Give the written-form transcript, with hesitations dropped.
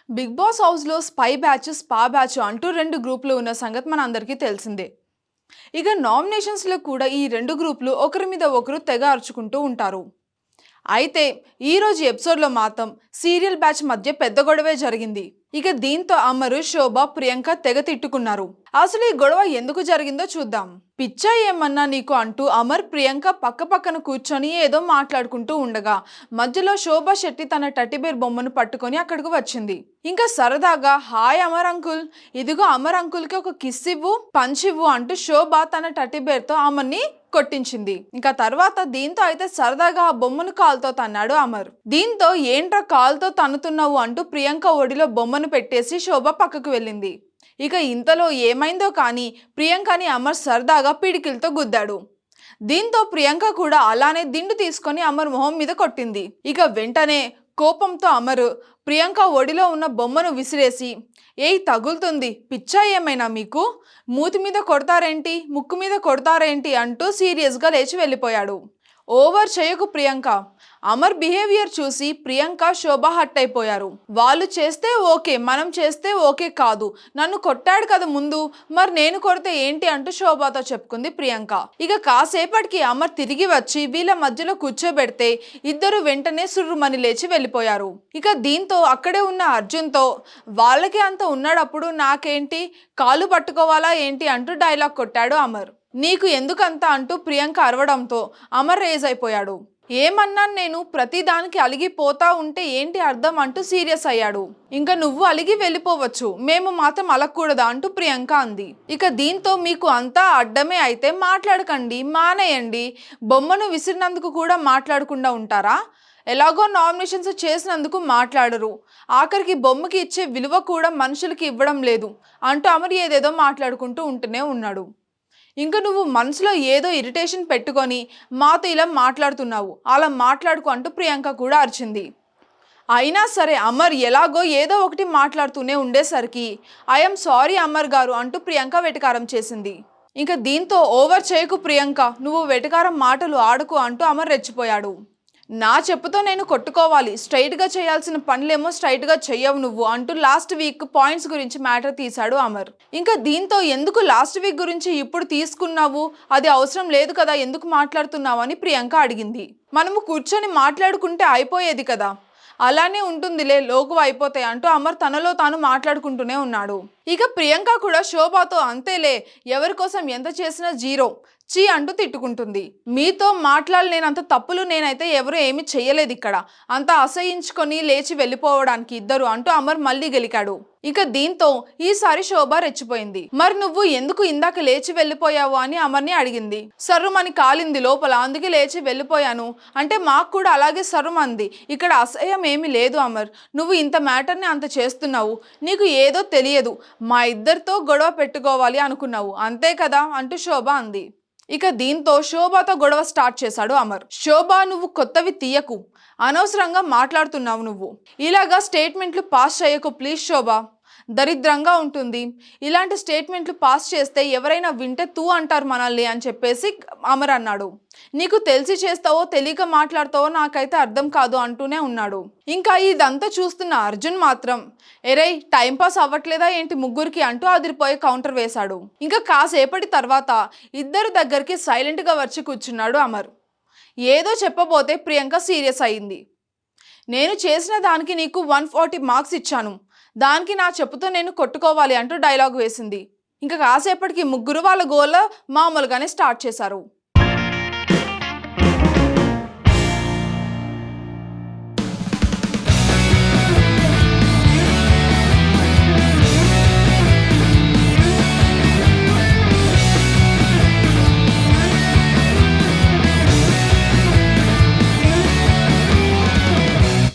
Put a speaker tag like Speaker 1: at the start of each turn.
Speaker 1: Big boss హౌస్లో spy batch spa batch అంటూ రెండు గ్రూపులు ఉన్న సంగతి మన అందరికీ తెలిసిందే. ఇక నామినేషన్స్లో కూడా ఈ రెండు గ్రూపులు ఒకరి మీద ఒకరు తెగ అరుచుకుంటూ ఉంటారు. అయితే ఈరోజు ఎపిసోడ్లో మాత్రం సీరియల్ బ్యాచ్ మధ్య పెద్ద గొడవే జరిగింది. ఇక దీంతో అమరు, శోభ, ప్రియాంక తెగ తిట్టుకున్నారు. అసలు ఈ గొడవ ఎందుకు జరిగిందో చూద్దాం. పిచ్చా ఏమన్నా నీకు అంటూ అమర్, ప్రియాంక పక్క పక్కన కూర్చొని ఏదో మాట్లాడుకుంటూ ఉండగా మధ్యలో శోభ శెట్టి తన టెడ్డీబేర్ బొమ్మను పట్టుకొని అక్కడికి వచ్చింది. ఇంకా సరదాగా హాయ్ అమర్ అంకుల్, ఇదిగో అమర్ అంకుల్కి ఒక కిస్ ఇవ్వు, పంచ్ ఇవ్వు అంటూ శోభ తన టెడ్డీబేర్తో అమర్ని కొట్టించింది. ఇంకా తర్వాత దీంతో అయితే సరదాగా ఆ బొమ్మను కాలుతో తన్నాడు అమర్. దీంతో ఏంట్రా కాలుతో తన్నుతున్నావు అంటూ ప్రియాంక ఒడిలో బొమ్మను పెట్టేసి శోభ పక్కకు వెళ్ళింది. ఇక ఇంతలో ఏమైందో కానీ ప్రియాంకని అమర్ సరదాగా పిడికిలతో గుద్దాడు. దీంతో ప్రియాంక కూడా అలానే దిండు తీసుకొని అమర్ మొహం మీద కొట్టింది. ఇక వెంటనే కోపంతో అమర్ ప్రియాంక ఒడిలో ఉన్న బొమ్మను విసిరేసి, ఏయ్ తగులుతుంది, పిచ్చా ఏమైనా మీకు, మూతి మీద కొడతారేంటి, ముక్కు మీద కొడతారేంటి అంటూ సీరియస్గా లేచి వెళ్ళిపోయాడు. ఓవర్ చేయకు ప్రియాంక. అమర్ బిహేవియర్ చూసి ప్రియాంక, శోభ హట్ అయిపోయారు. వాళ్ళు చేస్తే ఓకే, మనం చేస్తే ఓకే కాదు, నన్ను కొట్టాడు కదా ముందు, మరి నేను కొడితే ఏంటి అంటూ శోభతో చెప్పుకుంది ప్రియాంక. ఇక కాసేపటికి అమర్ తిరిగి వచ్చి వీళ్ళ మధ్యలో కూర్చోబెడితే ఇద్దరు వెంటనే సుర్రుమని లేచి వెళ్ళిపోయారు. ఇక దీంతో అక్కడే ఉన్న అర్జున్తో, వాళ్ళకే అంత ఉన్నాడప్పుడు నాకేంటి, కాలు పట్టుకోవాలా ఏంటి అంటూ డైలాగ్ కొట్టాడు అమర్. నీకు ఎందుకంతా అంటూ ప్రియాంక అరవడంతో అమర్ రేజ్ అయిపోయాడు. ఏమన్నాను నేను, ప్రతిదానికి అలిగిపోతా ఉంటే ఏంటి అర్థం అంటూ సీరియస్ అయ్యాడు. ఇంకా నువ్వు అలిగి వెళ్ళిపోవచ్చు, మేము మాత్రం అలగకూడదా అంటూ ప్రియాంక అంది. ఇక దీంతో మీకు అంతా అడ్డమే అయితే మాట్లాడకండి, మానేయండి. బొమ్మను విసిరినందుకు కూడా మాట్లాడకుండా ఉంటారా? ఎలాగో నామినేషన్స్ చేసినందుకు మాట్లాడరు, ఆఖరికి బొమ్మకి ఇచ్చే విలువ కూడా మనుషులకి ఇవ్వడం లేదు అంటూ అమర్ ఏదేదో మాట్లాడుకుంటూ ఉంటూనే ఉన్నాడు. ఇంకా నువ్వు మనసులో ఏదో ఇరిటేషన్ పెట్టుకొని మాతో ఇలా మాట్లాడుతున్నావు, అలా మాట్లాడుకో అంటూ ప్రియాంక కూడా అరిచింది. అయినా సరే అమర్ ఎలాగో ఏదో ఒకటి మాట్లాడుతూనే ఉండేసరికి ఐఎమ్ సారీ అమర్ గారు అంటూ ప్రియాంక వెటకారం చేసింది. ఇంకా దీంతో ఓవర్ చేయకు ప్రియాంక, నువ్వు వెటకారం మాటలు ఆడుకో అంటూ అమర్ రెచ్చిపోయాడు. నా చెప్పుతో నేను కొట్టుకోవాలి, స్ట్రైట్గా చేయాల్సిన పనులేమో స్ట్రైట్గా చెయ్యవు నువ్వు అంటూ లాస్ట్ వీక్ పాయింట్స్ గురించి మ్యాటర్ తీశాడు అమర్. ఇంకా దీంతో ఎందుకు లాస్ట్ వీక్ గురించి ఇప్పుడు తీసుకున్నావు, అది అవసరం లేదు కదా, ఎందుకు మాట్లాడుతున్నావు అని ప్రియాంక అడిగింది. మనము కూర్చొని మాట్లాడుకుంటే అయిపోయేది కదా, అలానే ఉంటుందిలే, లోకువ అయిపోతాయి అంటూ అమర్ తనలో తాను మాట్లాడుకుంటూనే ఉన్నాడు. ఇక ప్రియాంక కూడా శోభతో అంతేలే, ఎవరి కోసం ఎంత చేసినా జీరో, చీ అంటూ తిట్టుకుంటుంది. మీతో మాట్లాడలేనంత తప్పులు నేనైతే ఎవరు ఏమి చెయ్యలేదు ఇక్కడ, అంతా అసహించుకొని లేచి వెళ్ళిపోవడానికి ఇద్దరు అంటూ అమర్ మళ్ళీ గెలికాడు. ఇక దీంతో ఈసారి శోభ రెచ్చిపోయింది. మరి నువ్వు ఎందుకు ఇందాక లేచి వెళ్ళిపోయావు అని అమర్ని అడిగింది. సర్రుమని కాలింది లోపల, అందుకే లేచి వెళ్ళిపోయాను అంటే మాకు కూడా అలాగే సర్రుమంది, ఇక్కడ అసహ్యం ఏమీ లేదు అమర్, నువ్వు ఇంత మ్యాటర్ని అంత చేస్తున్నావు, నీకు ఏదో తెలియదు, మా ఇద్దరితో గొడవ పెట్టుకోవాలి అనుకున్నావు అంతే కదా అంటూ శోభ అంది. ఇక దీంతో శోభతో గొడవ స్టార్ట్ చేశాడు అమర్. శోభ నువ్వు కొత్తవి తీయకు, అనవసరంగా మాట్లాడుతున్నావు, నువ్వు ఇలాగా స్టేట్మెంట్లు పాస్ చేయకు ప్లీజ్ శోభ, దరిద్రంగా ఉంటుంది, ఇలాంటి స్టేట్మెంట్లు పాస్ చేస్తే ఎవరైనా వింటే తూ అంటారు మనల్ని అని చెప్పేసి అమర్ అన్నాడు. నీకు తెలిసి చేస్తావో తెలియక మాట్లాడతావో నాకైతే అర్థం కాదు అంటూనే ఉన్నాడు. ఇంకా ఇదంతా చూస్తున్న అర్జున్ మాత్రం, ఎరై టైంపాస్ అవ్వట్లేదా ఏంటి ముగ్గురికి అంటూ అదిరిపోయి కౌంటర్ వేశాడు. ఇంకా కాసేపటి తర్వాత ఇద్దరు దగ్గరికి సైలెంట్గా వచ్చి కూర్చున్నాడు అమర్. ఏదో చెప్పబోతే ప్రియాంక సీరియస్ అయింది. నేను చేసిన దానికి నీకు 140 మార్క్స్ ఇచ్చాను, దానికి నా చెప్పుతో నేను కొట్టుకోవాలి అంటూ డైలాగ్ వేసింది. ఇంకా కాసేపటికి ముగ్గురు వాళ్ళ గోల మామూలుగానే స్టార్ట్ చేశారు.